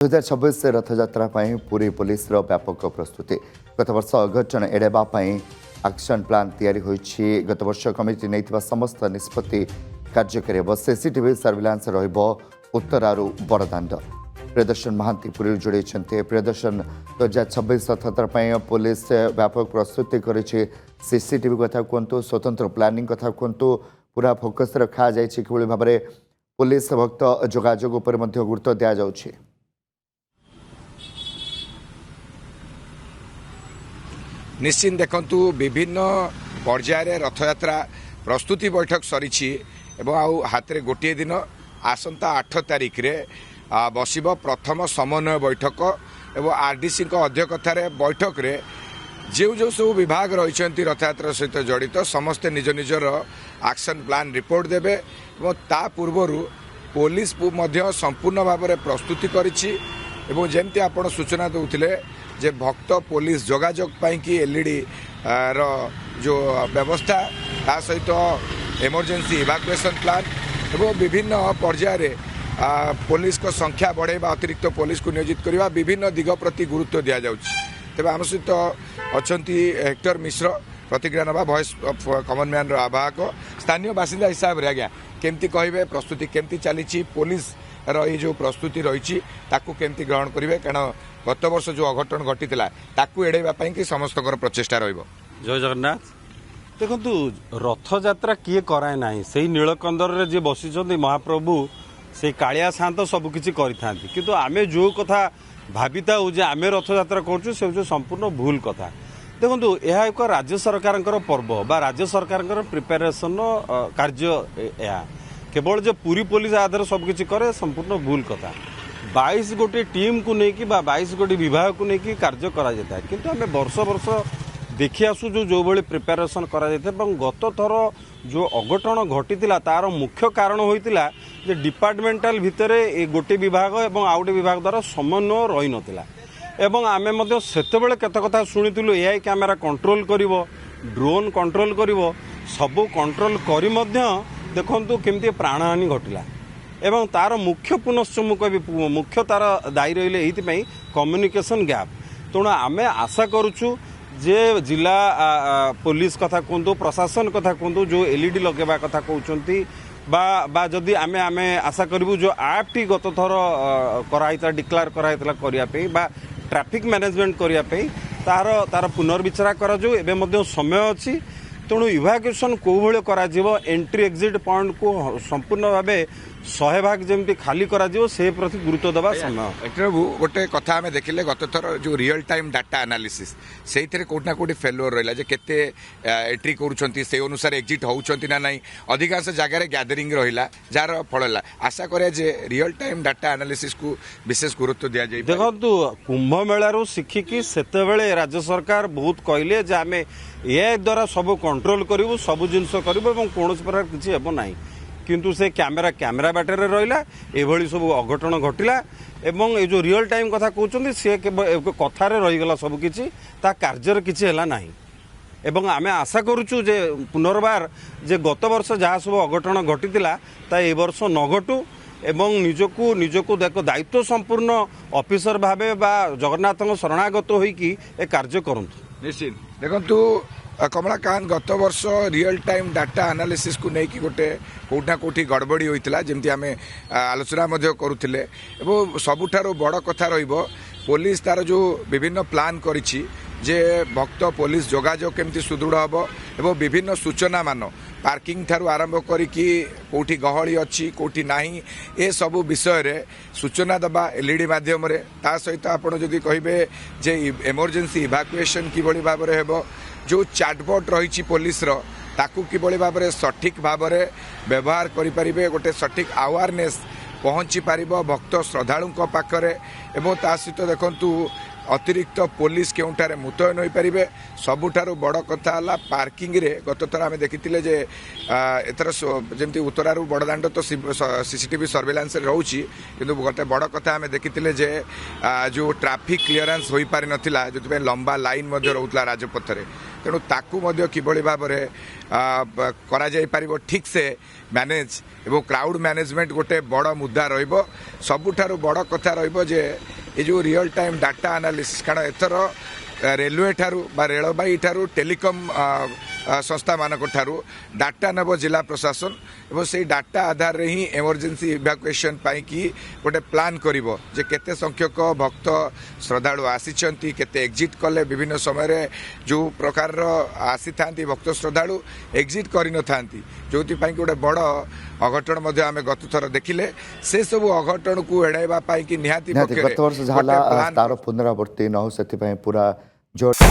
2026 Rathyatra Puri police व्यापक प्रस्तुति गत वर्ष अघटन एड़ाइबा एक्शन प्लान तैयारी होईछि। गत वर्ष कमिटी नहीं समस्त निष्पत्ति कार्यकारी हो। सीसीटीवी सर्विलांस रहिबो उत्तरारू बड़दाण्ड। प्रियदर्शन महांती पुरी जोड़े प्रियदर्शन 2026 रथयात्रा पुलिस व्यापक प्रस्तुति करिछि। सीसीटीवी कथा कहतु, स्वतंत्र प्लानिंग कथा कहतु, पूरा फोकस रखा जाइछि कि भाव में पुलिस भक्त जोगाजोग उपर गुरुत्व दिया जाउछि। निश्चित देखंतु विभिन्न पर्यायर रथयात्रा प्रस्तुति बैठक सरी आउ हाथ में गोटे दिन आसंता 8 तारिख रे बसिब प्रथम समन्वय बैठक एवं आरडीसी अध्यक्षतार बैठक रे जो जो सब विभाग रही रथयात्रा सहित जड़ित समस्ते निज निजर एक्शन प्लान रिपोर्ट देवे और ता पूर्वर पुलिस संपूर्ण भाव में प्रस्तुति करिछि। एवं जमती आपण सूचना दौले जे भक्त पुलिस जोगाजोग कि एलईडी जो व्यवस्था ता सहित इमरजेंसी इवाकुएशन प्लान एवं विभिन्न पर्यायर पुलिस को संख्या बढ़ाइबा अतिरिक्त पुलिस को नियोजित करने विभिन्न दिग प्रति गुरुत्व दि जाउछि। तेबे आम सहित अछंती हेक्टर मिश्र प्रतिक्रिया नवा वॉइस ऑफ कॉमन मैन आवाहक स्थानीय बासिंदा हिसाब रे आज्ञा केमती कहबे प्रस्तुति केमती चली पुलिस रही जो प्रस्तुति रही ताकू केमती ग्रहण करेंगे कारण गत वर्ष जो अघटन घटीला ताकू एड़ाइबा कि समस्त प्रचेषा रहिबो। जय जगन्नाथ। देखु रथयात्रा किए कराए ना से नीलकंदर रे जे बसी महाप्रभु से कालिया शांत सबकिछि करिथांती किंतु आमे जो कथा भाविता जे आमे रथयात्रा करछु से संपूर्ण भूल कथा। देखु यह एक राज्य सरकार पर्व बा राज्य सरकार प्रिपेरेसन कार्य केवल जो पूरी पुलिस आधार सबकिछि करे संपूर्ण भूल कथा। 22 गोटे टीम को लेकिन 22 गोटे विभाग को लेकिन कार्य करा जाता है किंतु आम वर्ष वर्ष देखी आसु जो भाई प्रिपेरेसन करा जाता है। गत थर जो अघटन घटी तार मुख्य कारण होता जे डिपार्टमेंटाल भितर ए गोटे विभाग और आउ गोटे विभाग द्वारा समन्वय रही नाला एवं आम से केते कथा शुणुलु एआई कैमेरा कंट्रोल करिवो, ड्रोन कंट्रोल करिवो, सबू कंट्रोल करी मध्य देखंतु केमती प्राणहानि घटिला एवं तार मुख्य पुनश्च मुझे मुख्य तार दायी रही ये कम्युनिकेशन गैप। तेणु आम आशा करुचु जे जिला पुलिस कथा कहतु, प्रशासन कथा कहतु, जो एलईडी लगेवा कथा कहते बा जदि आमे आमे आशा करूँ जो ऐप टी गत थर कराइता डिक्लेयर कराइता करने बा ट्रैफिक मैनेजमेंट करने तार तार पुनर्विचार करा जो एबे मध्य समय अच्छी। तेणु इवाक्यूएसन कौ भाई करा एंट्री एक्जिट पॉइंट को संपूर्ण भाव 100% जमी खाली करा से प्रति गुरुत्व देवा समय। गोटे कथा आम देखिले गत थर जो रियल टाइम डाटा एनालिसिस से कोटना कोटी फेल्युअर रहा जे केते एंट्री करूछंती से अनुसार एक्जिट होउछंती ना नहीं अधिकांश जगह गैदरिंग रहिला जार फल आशा करे जे रियल टाइम डाटा एनालिसिस को विशेष गुरुत्व दिया जाय। देखंतु कुंभ मेलारू शिखिकी सेतेबेले राज्य सरकार बहुत कहले जे आमे ए द्वारा सब कंट्रोल करू सब जिनस करूँ कौन प्रकार किसी हेब ना किंतु से कैमेरा बाटर रहा ये सब अघटन घटिला एवं ये जो रियल टाइम कथा कहते सी कथार रहीगला सबकि कार्य किसी है ना एवं आम आशा करुचु जे पुनर्बार जे गत वर्ष जहाँ सब अघटन घटीला ए वर्ष न घटू एवं निजको देख दायित्व संपूर्ण ऑफिसर भावे बा जगन्नाथ शरणागत होइकी ए कार्य करंतु। निश्चित देखंतु कमलाकांत गत वर्ष रियल टाइम डाटा एनालिसिस को लेकिन गोटे कोठा कोठी गड़बड़ी होता जमती आम आलोचना करुले एवं सबुठारु बड़ कथा रहिबो पुलिस तार जो विभिन्न प्लान करिछि जे भक्त पुलिस जोगाजोग केमती सुदृढ़ हम एवं विभिन्न सूचना मान पार्किंग ठारू आरंभ करिकी कोठी गहली अच्छी कोठी नाही ए सबु विषय रे सूचना दबा एलईडी माध्यम रे ता सहित आपण जदि कहिबे जे इमरजेंसी इवाकुएशन किभଳି भाबरे हेबो जो चैटबॉट रही पुलिस ताकू किभଳି भाबरे सठिक भाबरे व्यवहार करि परिबे गोटे सठिक अवेयरनेस पहुँची पारिबो भक्त श्रद्धालुंक पाखरे एवं ता सहित देखंतु अतिरिक्त पुलिस केउठारे मुतयन हो पारे सबुठारु बड़ कथा है पार्किंग रे गत थर आम देखी जे एथर जमी उत्तरारू बड़दाण्ड तो सीसीटीवी सर्वेलांस रोचे कि गोटे बड़ कथा आम देखी जे जो ट्राफिक क्लीयरेंस हो पारि नथिला जो लंबा लाइन रोला राजपथ रे तेणु ताकू किभली भाव में करा जाई पारिबो ठीक से मैनेज एवं क्राउड मैनेजमेंट गोटे बड़ मुद्दा रहिबो सबुठारु बड़ कथा रहिबो जे ये जो रियल टाइम डाटा एनालिसिस कारण एथर रेलवे ठारू बा रेलबाई ठारू टेलीकॉम संस्था मानक ठारू डाटा नब जिला प्रशासन एवं से डाटा आधार रे ही इमरजेंसी इवैक्यूएशन पाई कि गोटे प्लान करिवो जे केते संख्यक भक्त श्रद्धालु आसीचंती केते एग्जिट कले विभिन्न समय रे जो प्रकार आसी थांती भक्त श्रद्धालु एग्जिट करि न थांती जोति पाई गोटे बड़ अघटन मध्ये आमे गत थर देखिले से सब अघटन को एडाइबा पाई कि निहाती गत वर्ष झाला तार पुनरावृत्ति न हो से पूरा जोर